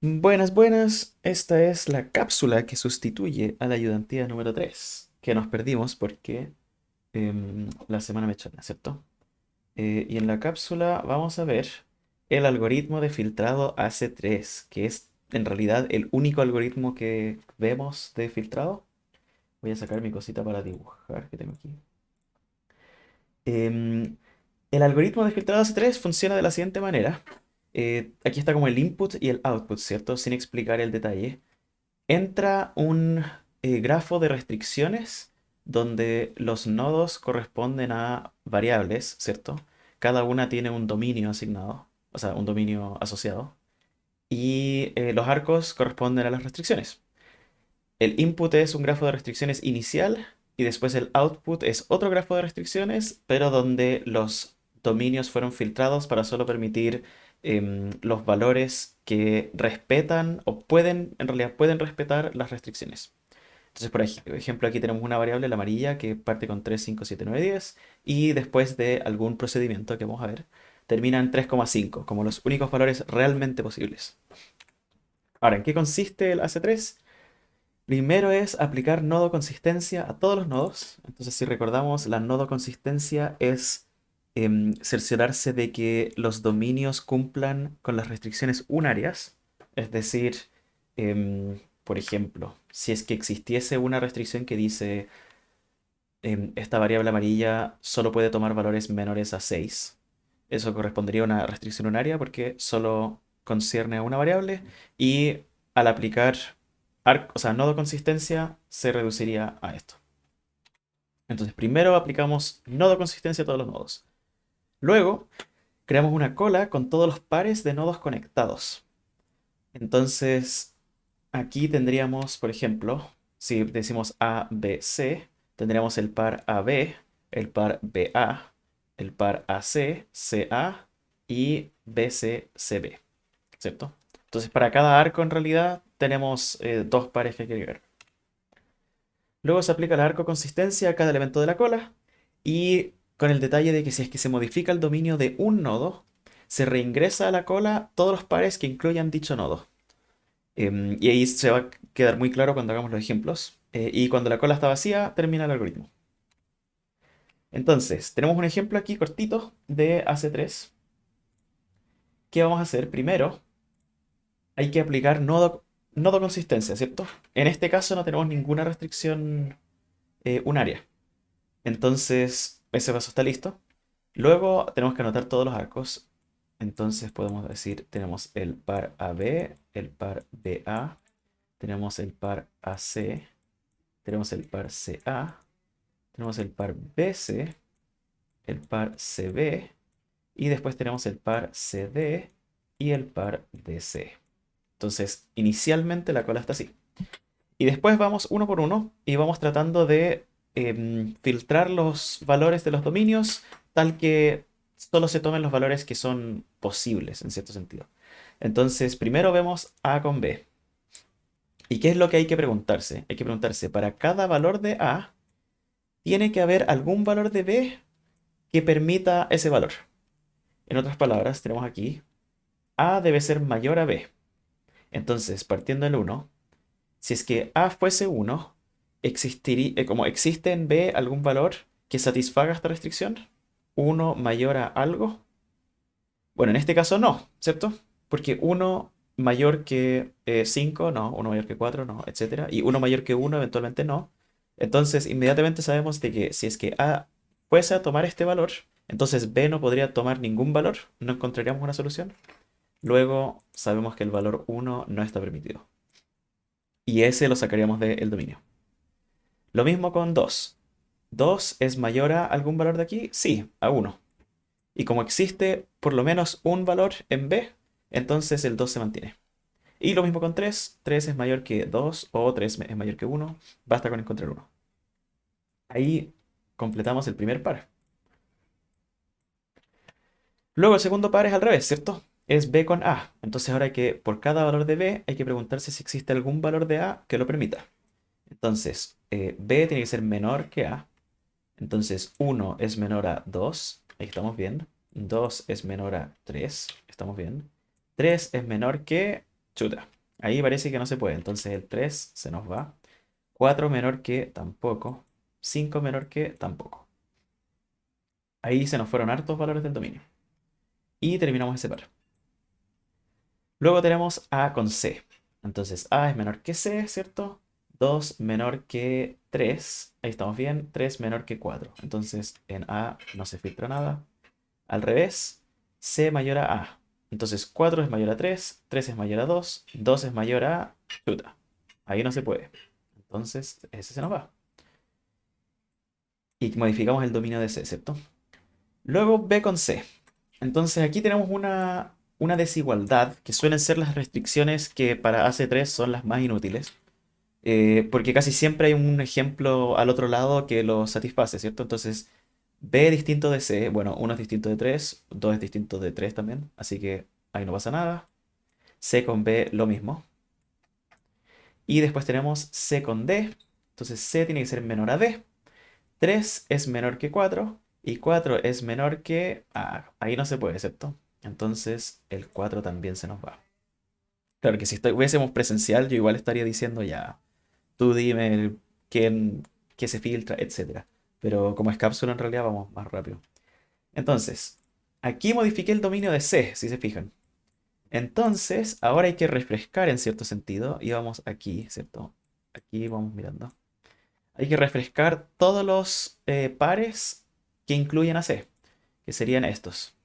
Buenas, buenas. Esta es la cápsula que sustituye a la ayudantía número 3 que nos perdimos porque la semana mechona, ¿cierto? Y en la cápsula vamos a ver el algoritmo de filtrado AC3, que es en realidad el único algoritmo que vemos de filtrado. Voy a sacar mi cosita para dibujar que tengo aquí. Em, el algoritmo de filtrado AC3 funciona de la siguiente manera. Aquí está como el input y el output, ¿cierto? Sin explicar el detalle. Entra un grafo de restricciones donde los nodos corresponden a variables, ¿cierto? Cada una tiene un dominio asignado, o sea, un dominio asociado, y los arcos corresponden a las restricciones. El input es un grafo de restricciones inicial y después el output es otro grafo de restricciones, pero donde los dominios fueron filtrados para solo permitir los valores que respetan o pueden, en realidad pueden respetar las restricciones. Entonces, por ejemplo, aquí tenemos una variable, la amarilla, que parte con 3, 5, 7, 9, 10 y después de algún procedimiento que vamos a ver, termina en 3,5 como los únicos valores realmente posibles. Ahora, ¿en qué consiste el AC3? Primero es aplicar nodo consistencia a todos los nodos. Entonces, si recordamos, la nodo consistencia es cerciorarse de que los dominios cumplan con las restricciones unarias. Es decir, por ejemplo, si es que existiese una restricción que dice esta variable amarilla solo puede tomar valores menores a 6, eso correspondería a una restricción unaria porque solo concierne a una variable y al aplicar o sea, nodo consistencia se reduciría a esto. Entonces, primero aplicamos nodo consistencia a todos los nodos. Luego, creamos una cola con todos los pares de nodos conectados. Entonces, aquí tendríamos, por ejemplo, si decimos A, B, C, tendríamos el par AB, el par BA, el par AC, CA y BC, CB, ¿cierto? Entonces, para cada arco en realidad tenemos dos pares que hay que agregar. Luego se aplica el arco consistencia a cada elemento de la cola y con el detalle de que si es que se modifica el dominio de un nodo, se reingresa a la cola todos los pares que incluyan dicho nodo. Y ahí se va a quedar muy claro cuando hagamos los ejemplos. Y cuando la cola está vacía, termina el algoritmo. Entonces, tenemos un ejemplo aquí cortito de AC3. ¿Qué vamos a hacer? Primero, hay que aplicar nodo consistencia, ¿cierto? En este caso no tenemos ninguna restricción unaria. Entonces, ese paso está listo. Luego tenemos que anotar todos los arcos. Entonces podemos decir, tenemos el par AB, el par BA, tenemos el par AC, tenemos el par CA, tenemos el par BC, el par CB y después tenemos el par CD y el par DC. Entonces, inicialmente la cola está así. Y después vamos uno por uno y vamos tratando de filtrar los valores de los dominios tal que solo se tomen los valores que son posibles en cierto sentido. Entonces, primero vemos A con B. ¿Y qué es lo que hay que preguntarse? Hay que preguntarse, para cada valor de A, tiene que haber algún valor de B que permita ese valor. En otras palabras, tenemos aquí, A debe ser mayor a B. Entonces, partiendo del uno, si es que A fuese uno, existiría, como existe en B algún valor que satisfaga esta restricción, uno mayor a algo. Bueno, en este caso no, ¿cierto? Porque uno mayor que 5, no, uno mayor que 4, no, etcétera. Y uno mayor que uno eventualmente no. Entonces, inmediatamente sabemos de que si es que A fuese a tomar este valor, entonces B no podría tomar ningún valor, no encontraríamos una solución. Luego sabemos que el valor uno no está permitido. Y ese lo sacaríamos del dominio. Lo mismo con 2. ¿2 es mayor a algún valor de aquí? Sí, a uno. Y como existe por lo menos un valor en B, entonces el 2 se mantiene. Y lo mismo con 3. 3 es mayor que 2 o 3 es mayor que uno. Basta con encontrar uno. Ahí completamos el primer par. Luego el segundo par es al revés, ¿cierto? Es B con A. Entonces ahora hay que, por cada valor de B, hay que preguntarse si existe algún valor de A que lo permita. Entonces, B tiene que ser menor que A. Entonces, uno es menor a 2, ahí estamos bien. 2 es menor a 3, estamos bien. 3 es menor que... Chuta. Ahí parece que no se puede. Entonces el 3 se nos va. 4 menor que tampoco. 5 menor que tampoco. Ahí se nos fueron hartos valores del dominio. Y terminamos ese par. Luego tenemos A con C. Entonces A es menor que C, ¿cierto? 2 menor que 3. Ahí estamos bien. 3 menor que 4. Entonces en A no se filtra nada. Al revés, C mayor a A. Entonces 4 es mayor a 3, 3 es mayor a 2, 2 es mayor a... Chuta. Ahí no se puede. Entonces ese se nos va. Y modificamos el dominio de C, ¿cierto? Luego B con C. Entonces aquí tenemos una desigualdad que suelen ser las restricciones que para AC3 son las más inútiles. Porque casi siempre hay un ejemplo al otro lado que lo satisface, ¿cierto? Entonces B distinto de C, bueno, uno es distinto de 3, 2 es distinto de 3 también, así que ahí no pasa nada. C con B lo mismo. Y después tenemos C con D, entonces C tiene que ser menor a D. 3 es menor que 4 y 4 es menor que... Ah, ahí no se puede, ¿cierto? Entonces el 4 también se nos va. Claro que si estuviésemos presencial, yo igual estaría diciendo ya, tú dime quién, qué se filtra, etcétera. Pero como es cápsula, en realidad vamos más rápido. Entonces, aquí modifiqué el dominio de C, si se fijan. Entonces, ahora hay que refrescar en cierto sentido. Y vamos aquí, ¿cierto? Aquí vamos mirando. Hay que refrescar todos los pares que incluyen a C, que serían estos.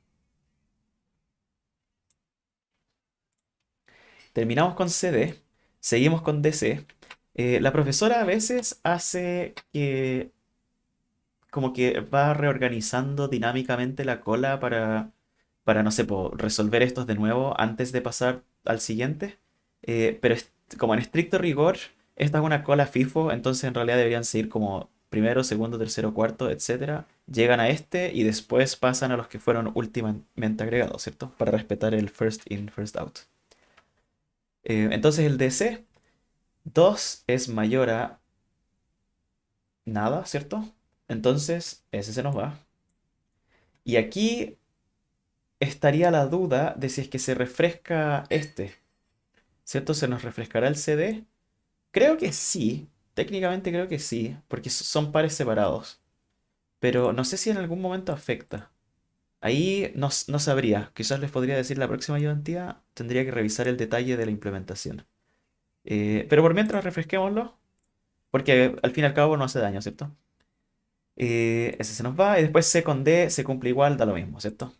Terminamos con CD, seguimos con DC. La profesora a veces hace que como que va reorganizando dinámicamente la cola para no sé, resolver estos de nuevo antes de pasar al siguiente. Pero como en estricto rigor, esta es una cola FIFO, entonces en realidad deberían seguir como primero, segundo, tercero, cuarto, etcétera. Llegan a este y después pasan a los que fueron últimamente agregados, ¿cierto? Para respetar el first in, first out. Entonces el DC 2 es mayor a nada, ¿cierto? Entonces ese se nos va. Y aquí estaría la duda de si es que se refresca este, ¿cierto? ¿Se nos refrescará el CD? Creo que sí, técnicamente creo que sí, porque son pares separados, pero no sé si en algún momento afecta. Ahí no sabría, quizás les podría decir la próxima ayudantía, tendría que revisar el detalle de la implementación. Pero por mientras refresquémoslo, porque al fin y al cabo no hace daño, ¿cierto? Ese se nos va y después C con D se cumple igual, da lo mismo, ¿cierto?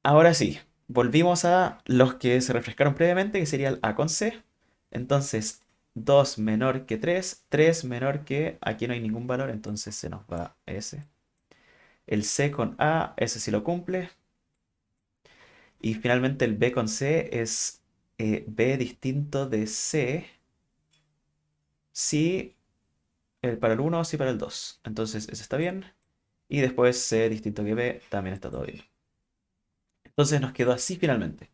Ahora sí, volvimos a los que se refrescaron previamente, que sería el A con C. Entonces, 2 menor que 3, 3 menor que... Aquí no hay ningún valor, entonces se nos va ese. El C con A, ese sí lo cumple. Y finalmente el B con C es B distinto de C si para el uno, si para el 2. Entonces ese está bien. Y después C distinto que B también está todo bien. Entonces nos quedó así finalmente.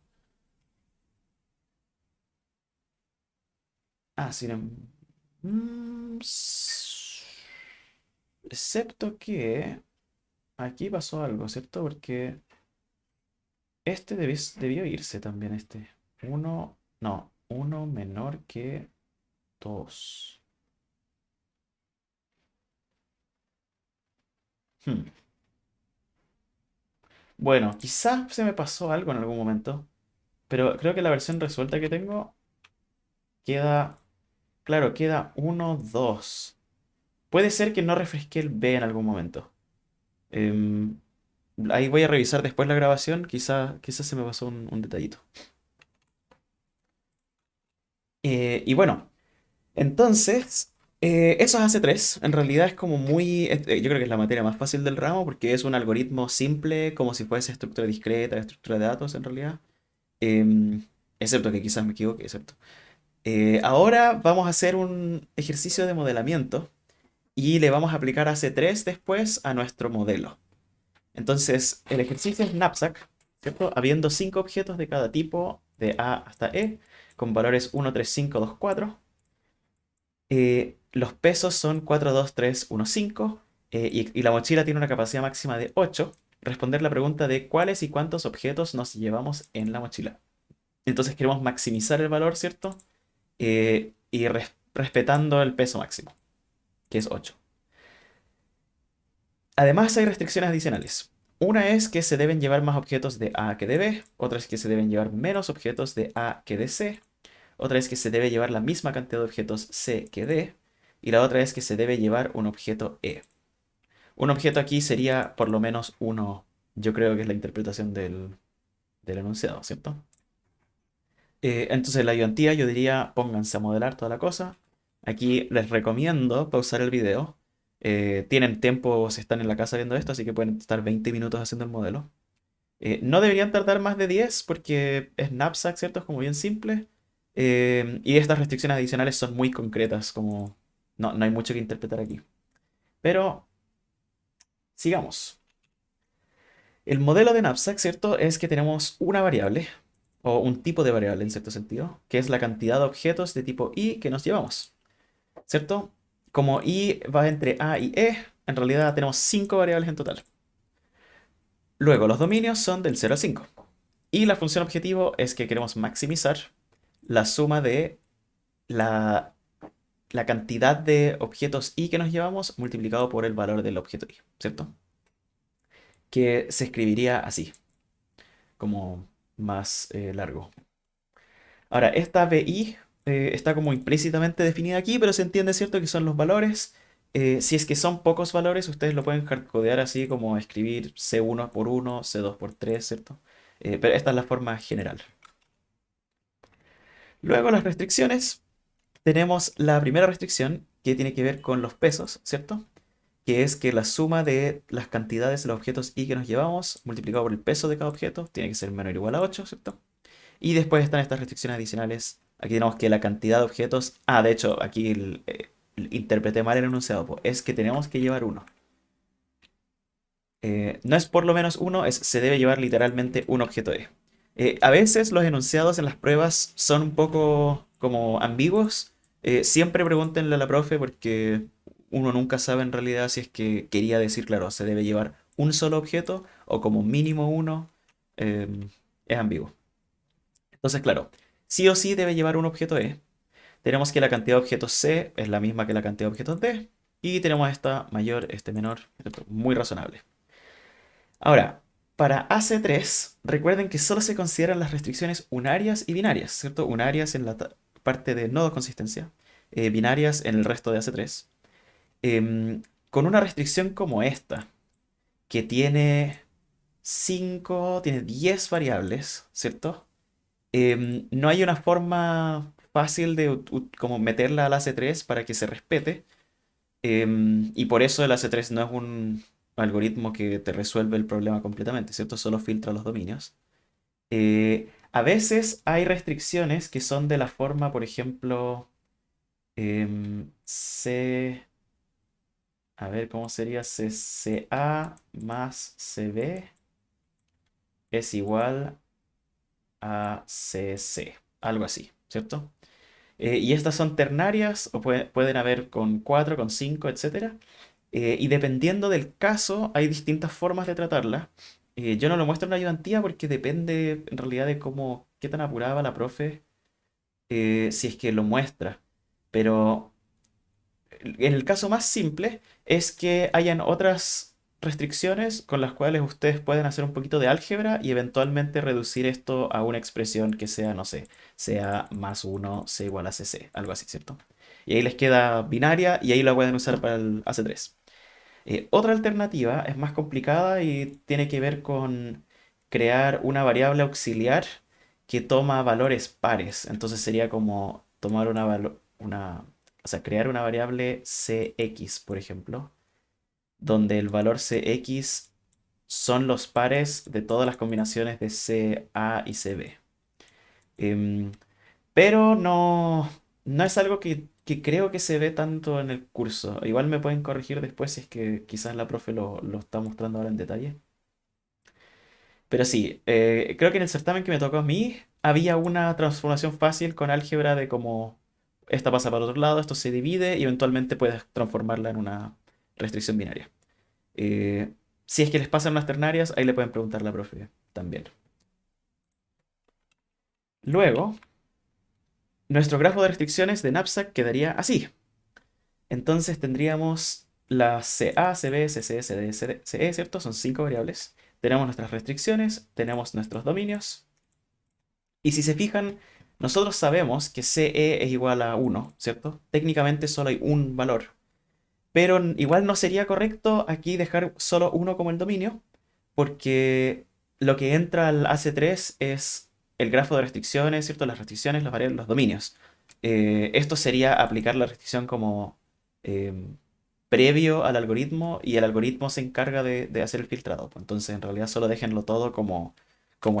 Ah, sin excepto que aquí pasó algo, ¿cierto? Porque este debió irse también, este. Uno, no, uno menor que dos. Hmm. Bueno, quizás se me pasó algo en algún momento, pero creo que la versión resuelta que tengo queda, claro, queda uno 2. Puede ser que no refresqué el B en algún momento. Em, Ahí voy a revisar después la grabación, quizás se me pasó un detallito. Y bueno, entonces, eso es AC3. En realidad es como yo creo que es la materia más fácil del ramo porque es un algoritmo simple, como si fuese estructura discreta, estructura de datos en realidad. Em, Excepto que quizás me equivoque, ¿cierto? Ahora vamos a hacer un ejercicio de modelamiento y le vamos a aplicar AC3 después a nuestro modelo. Entonces, el ejercicio es knapsack, ¿cierto? Habiendo 5 objetos de cada tipo, de A hasta E, con valores 1, 3, 5, 2, 4. Los pesos son 4, 2, 3, 1, 5. Y la mochila tiene una capacidad máxima de 8. Responder la pregunta de cuáles y cuántos objetos nos llevamos en la mochila. Entonces queremos maximizar el valor, ¿cierto? Y respetando el peso máximo, que es 8. Además hay restricciones adicionales. Una es que se deben llevar más objetos de A que de B, otra es que se deben llevar menos objetos de A que de C, otra es que se debe llevar la misma cantidad de objetos C que D, y la otra es que se debe llevar un objeto E. Un objeto aquí sería por lo menos uno, yo creo que es la interpretación del enunciado, ¿cierto? Entonces la ayudantía yo diría pónganse a modelar toda la cosa. Aquí les recomiendo pausar el video. Tienen tiempo si están en la casa viendo esto, así que pueden estar 20 minutos haciendo el modelo. No deberían tardar más de 10 porque es knapsack, ¿cierto? Es como bien simple. Y estas restricciones adicionales son muy concretas, como no hay mucho que interpretar aquí. Pero sigamos. El modelo de knapsack, ¿cierto? Es que tenemos una variable, o un tipo de variable en cierto sentido, que es la cantidad de objetos de tipo i que nos llevamos, ¿cierto? Como i va entre a y e, en realidad tenemos 5 variables en total. Luego, los dominios son del 0 al 5. Y la función objetivo es que queremos maximizar la suma de la, la cantidad de objetos i que nos llevamos multiplicado por el valor del objeto i, ¿cierto? Que se escribiría así, como más largo. Ahora, esta BI está como implícitamente definida aquí, pero se entiende, ¿cierto?, que son los valores. Si es que son pocos valores, ustedes lo pueden hardcodear así como escribir C1 por 1, C2 por 3, ¿cierto? Pero esta es la forma general. Luego las restricciones. Tenemos la primera restricción que tiene que ver con los pesos, ¿cierto? Que es que la suma de las cantidades de los objetos i que nos llevamos multiplicado por el peso de cada objeto tiene que ser menor o igual a 8, ¿cierto? Y después están estas restricciones adicionales. Aquí tenemos que la cantidad de objetos. Ah, de hecho, aquí interpreté mal el enunciado. Es que tenemos que llevar uno. No es por lo menos uno, es se debe llevar literalmente un objeto E. A veces los enunciados en las pruebas son un poco como ambiguos. Siempre pregúntenle a la profe porque uno nunca sabe en realidad si es que quería decir, claro, se debe llevar un solo objeto o como mínimo uno. Eh, es ambiguo. Entonces, claro, sí o sí debe llevar un objeto E. Tenemos que la cantidad de objetos C es la misma que la cantidad de objetos D. Y tenemos esta mayor, este menor, ¿cierto? Muy razonable. Ahora, para AC3, recuerden que solo se consideran las restricciones unarias y binarias, ¿cierto? Unarias en la parte de nodo consistencia, binarias en el resto de AC3. Con una restricción como esta, que tiene 5, tiene 10 variables, ¿cierto? No hay una forma fácil de como meterla al AC3 para que se respete. Y por eso el AC3 no es un algoritmo que te resuelve el problema completamente, ¿cierto? Solo filtra los dominios. A veces hay restricciones que son de la forma, por ejemplo, C... A ver, ¿cómo sería? CCA más CB es igual a CC, algo así, ¿cierto? Y estas son ternarias o pueden haber con 4, con 5, etcétera. Y dependiendo del caso, hay distintas formas de tratarla. Yo no lo muestro en la ayudantía porque depende en realidad de cómo, qué tan apurada va la profe, si es que lo muestra. Pero en el caso más simple es que hayan otras restricciones con las cuales ustedes pueden hacer un poquito de álgebra y eventualmente reducir esto a una expresión que sea, no sé, sea más uno c igual a cc, algo así, ¿cierto? Y ahí les queda binaria y ahí la pueden usar para el AC3. Otra alternativa es más complicada y tiene que ver con crear una variable auxiliar que toma valores pares. Entonces sería como tomar o sea, crear una variable cx, por ejemplo, donde el valor cx son los pares de todas las combinaciones de ca y cb. Em, pero no es algo que creo que se ve tanto en el curso. Igual me pueden corregir después si es que quizás la profe lo está mostrando ahora en detalle. Pero sí, creo que en el certamen que me tocó a mí había una transformación fácil con álgebra de cómo esta pasa para otro lado, esto se divide y eventualmente puedes transformarla en una restricción binaria. Eh, si es que les pasan unas ternarias, ahí le pueden preguntar a la profe también. Luego, nuestro grafo de restricciones de Knapsack quedaría así. Entonces tendríamos las CA, CB, CC, CD, CE, ¿cierto? Son 5 variables. Tenemos nuestras restricciones, tenemos nuestros dominios. Y si se fijan, nosotros sabemos que CE es igual a 1, ¿cierto? Técnicamente solo hay un valor. Pero igual no sería correcto aquí dejar solo uno como el dominio, porque lo que entra al AC3 es el grafo de restricciones, ¿cierto? Las restricciones, los variables, los dominios. Esto sería aplicar la restricción como eh, previo al algoritmo y el algoritmo se encarga de hacer el filtrado. Entonces, en realidad, solo déjenlo todo como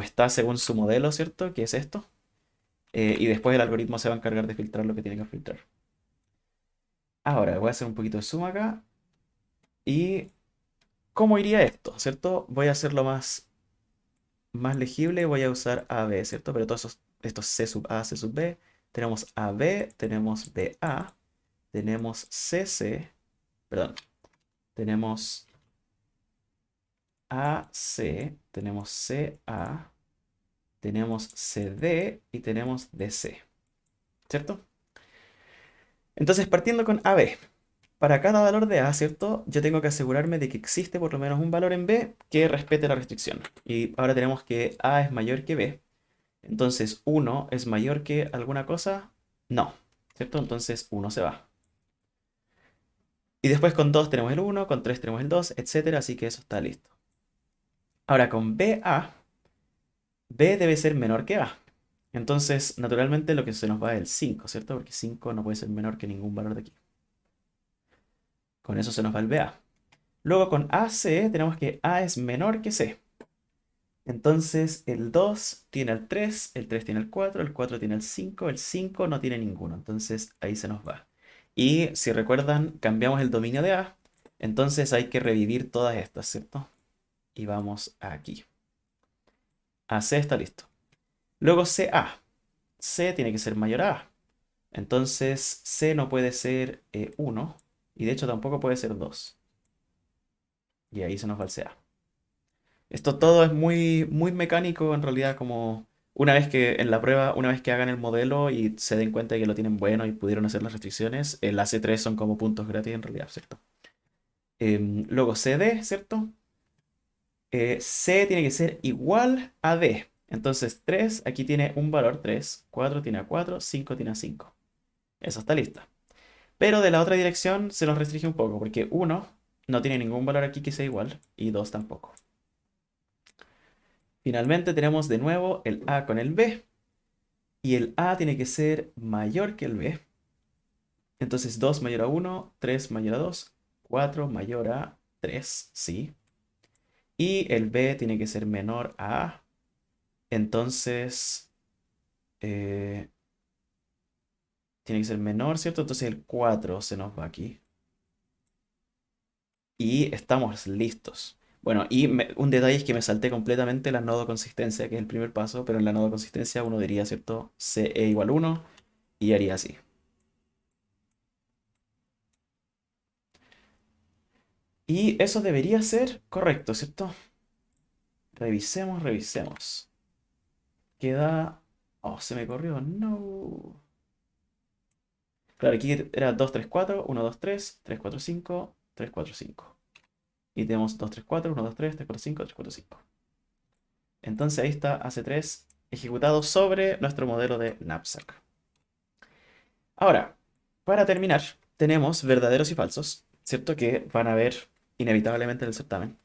está según su modelo, ¿cierto? Que es esto. Y después el algoritmo se va a encargar de filtrar lo que tiene que filtrar. Ahora, voy a hacer un poquito de zoom acá. ¿Y cómo iría esto? ¿Cierto? Voy a hacerlo más legible. Voy a usar AB, ¿cierto? Pero todos estos C sub A, C sub B. Tenemos AB, tenemos BA, tenemos CC, perdón, tenemos AC, tenemos CA, tenemos CD y tenemos DC, ¿cierto? Entonces, partiendo con AB, para cada valor de A, ¿cierto? Yo tengo que asegurarme de que existe por lo menos un valor en B que respete la restricción. Y ahora tenemos que A es mayor que B. Entonces, 1 es mayor que alguna cosa. No, ¿cierto? Entonces, 1 se va. Y después con 2 tenemos el 1, con 3 tenemos el 2, etcétera. Así que eso está listo. Ahora con BA, B debe ser menor que A. Entonces, naturalmente lo que se nos va es el 5, ¿cierto? Porque 5 no puede ser menor que ningún valor de aquí. Con eso se nos va el BA. Luego con AC tenemos que A es menor que C. Entonces el 2 tiene el 3 tiene el 4 tiene el 5 no tiene ninguno. Entonces ahí se nos va. Y si recuerdan, cambiamos el dominio de A. Entonces hay que revivir todas estas, ¿cierto? Y vamos aquí. AC está listo. Luego CA. C tiene que ser mayor a A. Entonces C no puede ser 1. Y de hecho tampoco puede ser 2. Y ahí se nos va el CA. Esto todo es muy mecánico en realidad, como una vez que en la prueba, una vez que hagan el modelo y se den cuenta de que lo tienen bueno y pudieron hacer las restricciones, el AC3 son como puntos gratis en realidad, ¿cierto? Luego CD, ¿cierto? C tiene que ser igual a D. Entonces 3 aquí tiene un valor 3, 4 tiene a 4, 5 tiene a 5. Eso está lista. Pero de la otra dirección se nos restringe un poco, porque 1 no tiene ningún valor aquí que sea igual y 2 tampoco. Finalmente tenemos de nuevo el A con el B. Y el A tiene que ser mayor que el B. Entonces 2 mayor a 1, 3 mayor a 2, 4 mayor a 3, sí. Y el B tiene que ser menor a A. Entonces eh, tiene que ser menor, ¿cierto? Entonces el 4 se nos va aquí. Y estamos listos. Bueno, y un detalle es que me salté completamente la nodo consistencia, que es el primer paso, pero en la nodo consistencia uno diría, ¿cierto? CE igual 1 y haría así. Y eso debería ser correcto, ¿cierto? Revisemos. Queda... Oh, se me corrió. No. Claro, aquí era 2 3 4 1 2 3 3 4 5 3 4 5. Y tenemos 2 3 4 1 2 3 3 4 5 3 4 5. Entonces ahí está AC3 ejecutado sobre nuestro modelo de Knapsack. Ahora, para terminar, tenemos verdaderos y falsos, ¿cierto? Que van a ver inevitablemente en el certamen.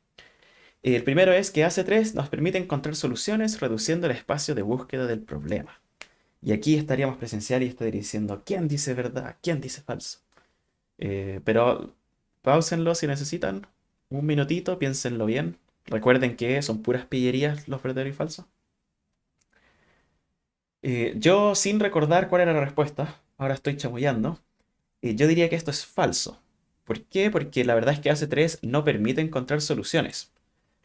El primero es que AC3 nos permite encontrar soluciones reduciendo el espacio de búsqueda del problema. Y aquí estaríamos presencial y estaría diciendo quién dice verdad, quién dice falso. Pero pausenlo si necesitan. Un minutito, piénsenlo bien. Recuerden que son puras pillerías los verdaderos y falsos. Yo, sin recordar cuál era la respuesta, ahora estoy chamullando, yo diría que esto es falso. ¿Por qué? Porque la verdad es que AC3 no permite encontrar soluciones.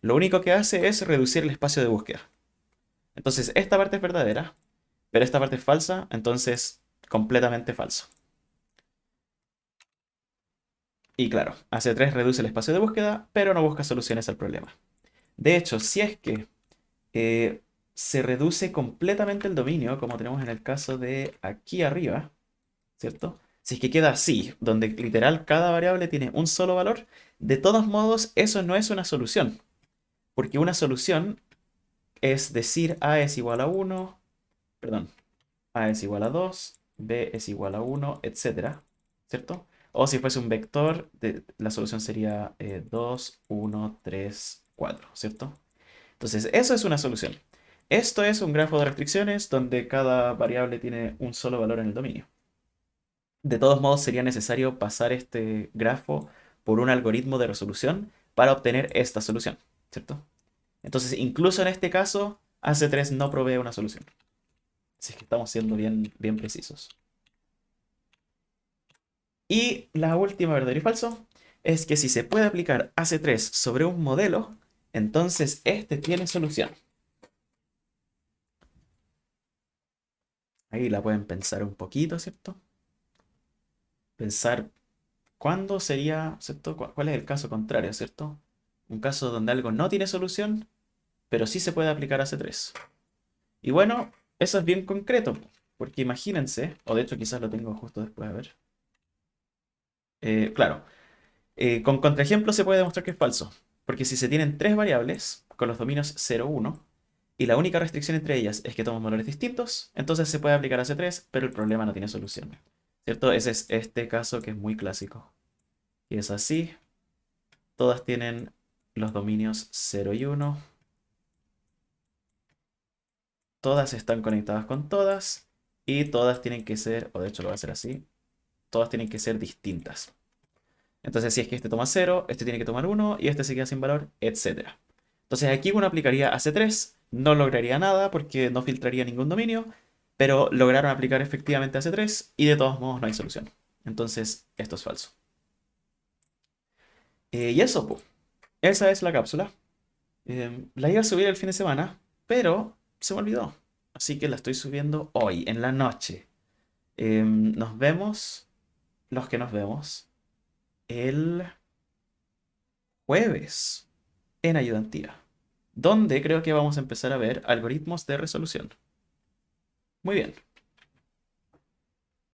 Lo único que hace es reducir el espacio de búsqueda. Entonces, esta parte es verdadera, pero esta parte es falsa, entonces completamente falso. Y claro, AC3 reduce el espacio de búsqueda, pero no busca soluciones al problema. De hecho, si es que eh, se reduce completamente el dominio, como tenemos en el caso de aquí arriba, ¿cierto? Si es que queda así, donde literal cada variable tiene un solo valor, de todos modos eso no es una solución, porque una solución es decir A es igual a uno, perdón, A es igual a 2, B es igual a uno, etcétera, ¿cierto? O si fuese un vector, la solución sería 2, 1, 3, 4, ¿cierto? Entonces, eso es una solución. Esto es un grafo de restricciones donde cada variable tiene un solo valor en el dominio. De todos modos, sería necesario pasar este grafo por un algoritmo de resolución para obtener esta solución, ¿cierto? Entonces, incluso en este caso, AC3 no provee una solución. Si es que estamos siendo bien precisos. Y la última verdadero y falso es que si se puede aplicar AC3 sobre un modelo, entonces este tiene solución. Ahí la pueden pensar un poquito, ¿cierto? Pensar cuándo sería, ¿cierto? ¿Cuál es el caso contrario, ¿cierto? Un caso donde algo no tiene solución, pero sí se puede aplicar AC3. Y bueno, eso es bien concreto, porque imagínense, o de hecho quizás lo tengo justo después, a ver. Claro, con contraejemplo se puede demostrar que es falso, porque si se tienen tres variables con los dominios 0, 1, y la única restricción entre ellas es que toman valores distintos, entonces se puede aplicar a C3, pero el problema no tiene solución. ¿Cierto? Ese es este caso que es muy clásico. Y es así, todas tienen los dominios 0 y 1, todas están conectadas con todas, y todas tienen que ser, o de hecho lo voy a hacer así, todas tienen que ser distintas. Entonces, si es que este toma 0, este tiene que tomar 1 y este se queda sin valor, etc. Entonces, aquí uno aplicaría AC3, no lograría nada porque no filtraría ningún dominio, pero lograron aplicar efectivamente AC3 y de todos modos no hay solución. Entonces, esto es falso. Y eso, pues, esa es la cápsula. La iba a subir el fin de semana, pero se me olvidó. Así que la estoy subiendo hoy, en la noche. Nos vemos, los que nos vemos, el jueves en ayudantía, donde creo que vamos a empezar a ver algoritmos de resolución. Muy bien.